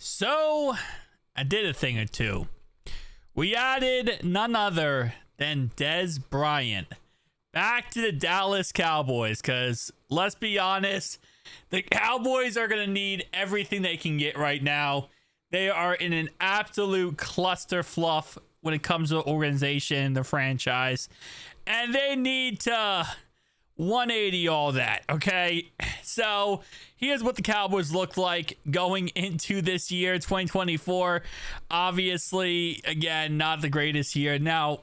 So, I did a thing or two. We added none other than Dez Bryant back to the Dallas Cowboys because, let's be honest, the Cowboys are going to need everything they can get right now. They are in an absolute cluster fluff when it comes to the organization, the franchise, and they need to 180 all that, okay? So here's what the Cowboys look like going into this year, 2024. Obviously, again, not the greatest year. Now,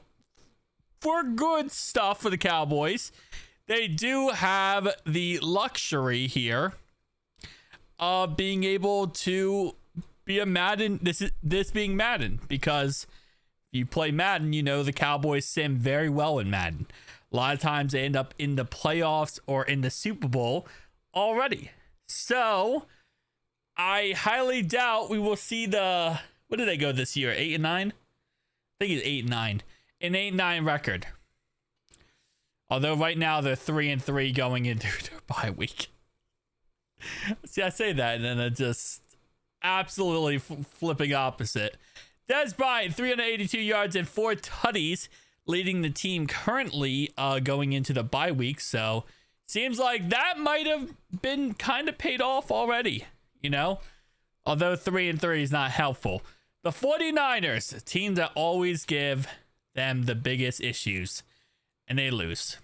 for good stuff for the Cowboys, they do have the luxury here of being able to be a Madden, this being Madden, because if you play Madden, you know the Cowboys sim very well in Madden. A lot of times they end up in the playoffs or in the Super Bowl already. So I highly doubt we will see what did they go this year? 8-9? I think it's 8-9. An 8-9 record. Although right now they're 3-3 going into their bye week. See, I say that and then it just absolutely flipping opposite. Dez Bryant, 382 yards and 4 tutties, leading the team currently going into the bye week. So seems like that might have been kind of paid off already, you know, although 3-3 is not helpful. The 49ers, a team that always give them the biggest issues, and they lose.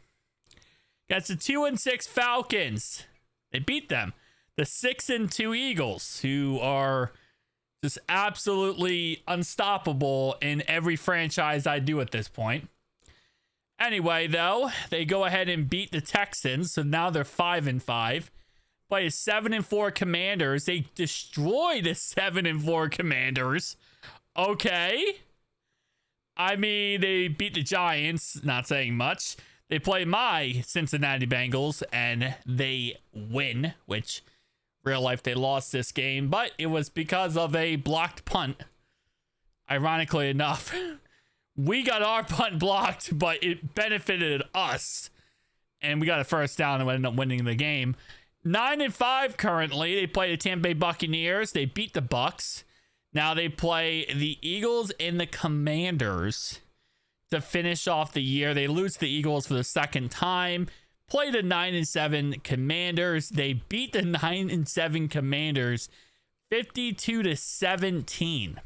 That's the 2-6 Falcons. They beat them. The 6-2 Eagles, who are just absolutely unstoppable in every franchise I do at this point. Anyway, though, they go ahead and beat the Texans, so now they're 5-5. Play a 7-4 Commanders. They destroy the 7-4 Commanders. Okay. I mean, they beat the Giants, not saying much. They play my Cincinnati Bengals, and they win, which real life they lost this game, but it was because of a blocked punt. Ironically enough, we got our punt blocked, but it benefited us, and we got a first down and ended up winning the game. 9-5 currently. They play the Tampa Bay Buccaneers. They beat the Bucks. Now they play the Eagles and the Commanders to finish off the year. They lose to the Eagles for the second time. Play the 9-7 Commanders. They beat the 9-7 Commanders 52-17.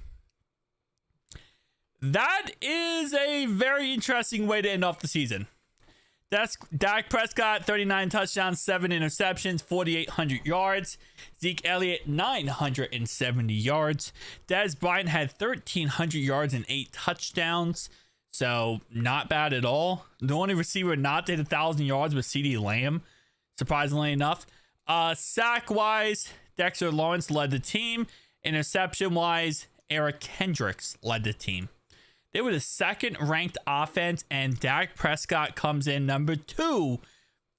That is a very interesting way to end off the season. That's Dak Prescott, 39 touchdowns, 7 interceptions, 4,800 yards. Zeke Elliott, 970 yards. Dez Bryant had 1,300 yards and 8 touchdowns. So, not bad at all. The only receiver not to hit 1,000 yards was CeeDee Lamb, surprisingly enough. Sack-wise, Dexter Lawrence led the team. Interception-wise, Eric Kendricks led the team. They were the second-ranked offense, and Dak Prescott comes in number 2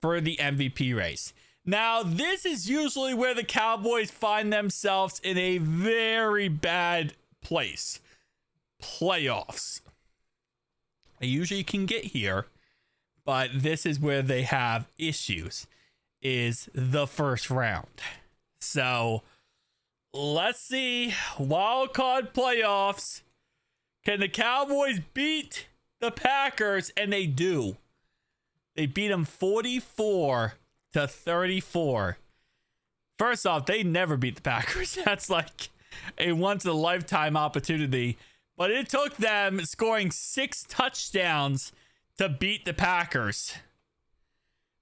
for the MVP race. Now, this is usually where the Cowboys find themselves in a very bad place. Playoffs. They usually can get here, but this is where they have issues, is the first round. So, let's see. Wild card playoffs. Can the Cowboys beat the Packers? And they do. They beat them 44-34. First off, they never beat the Packers. That's like a once-in-a-lifetime opportunity. But it took them scoring 6 touchdowns to beat the Packers.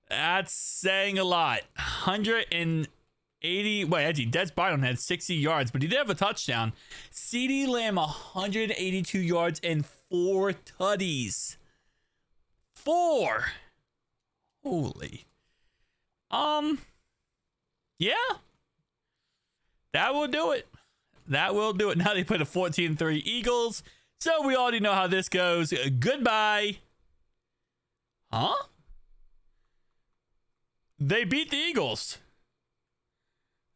That's saying a lot. 180. Wait, actually, Dez Bryant had 60 yards, but he did have a touchdown. CeeDee Lamb, 182 yards and 4 tutties. 4. Holy. Yeah. That will do it. That will do it. Now they put a 14-3 Eagles. So we already know how this goes. Goodbye. Huh? They beat the Eagles.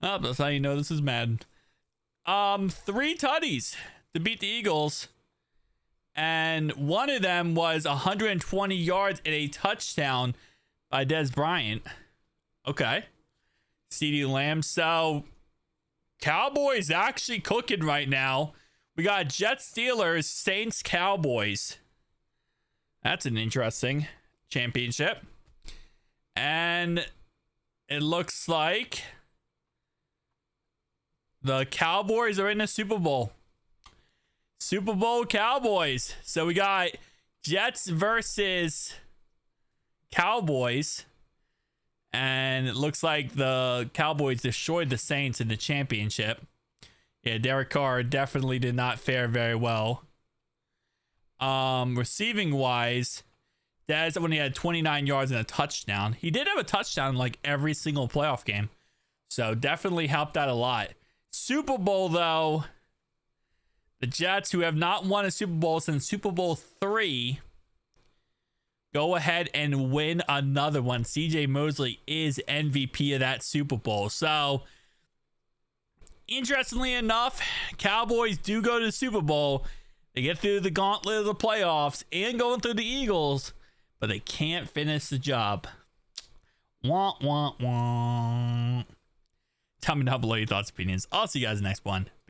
Oh, that's how you know this is Madden. 3 tutties to beat the Eagles. And one of them was 120 yards and a touchdown by Dez Bryant. Okay. CeeDee Lamb. So Cowboys actually cooking right now. We got Jets, Steelers, Saints, Cowboys. That's an interesting championship. And it looks like the Cowboys are in the Super Bowl. Super Bowl Cowboys. So we got Jets versus Cowboys. And it looks like the Cowboys destroyed the Saints in the championship. Yeah, Derek Carr definitely did not fare very well. Receiving wise, Dez, when he had 29 yards and a touchdown. He did have a touchdown in like every single playoff game. So definitely helped out a lot. Super Bowl, though, the Jets, who have not won a Super Bowl since Super Bowl 3, go ahead and win another one. CJ Mosley is MVP of that Super Bowl. So, interestingly enough, Cowboys do go to the Super Bowl. They get through the gauntlet of the playoffs and going through the Eagles, but they can't finish the job. Wah, wah, wah. Tell me down below your thoughts, opinions. I'll see you guys next one.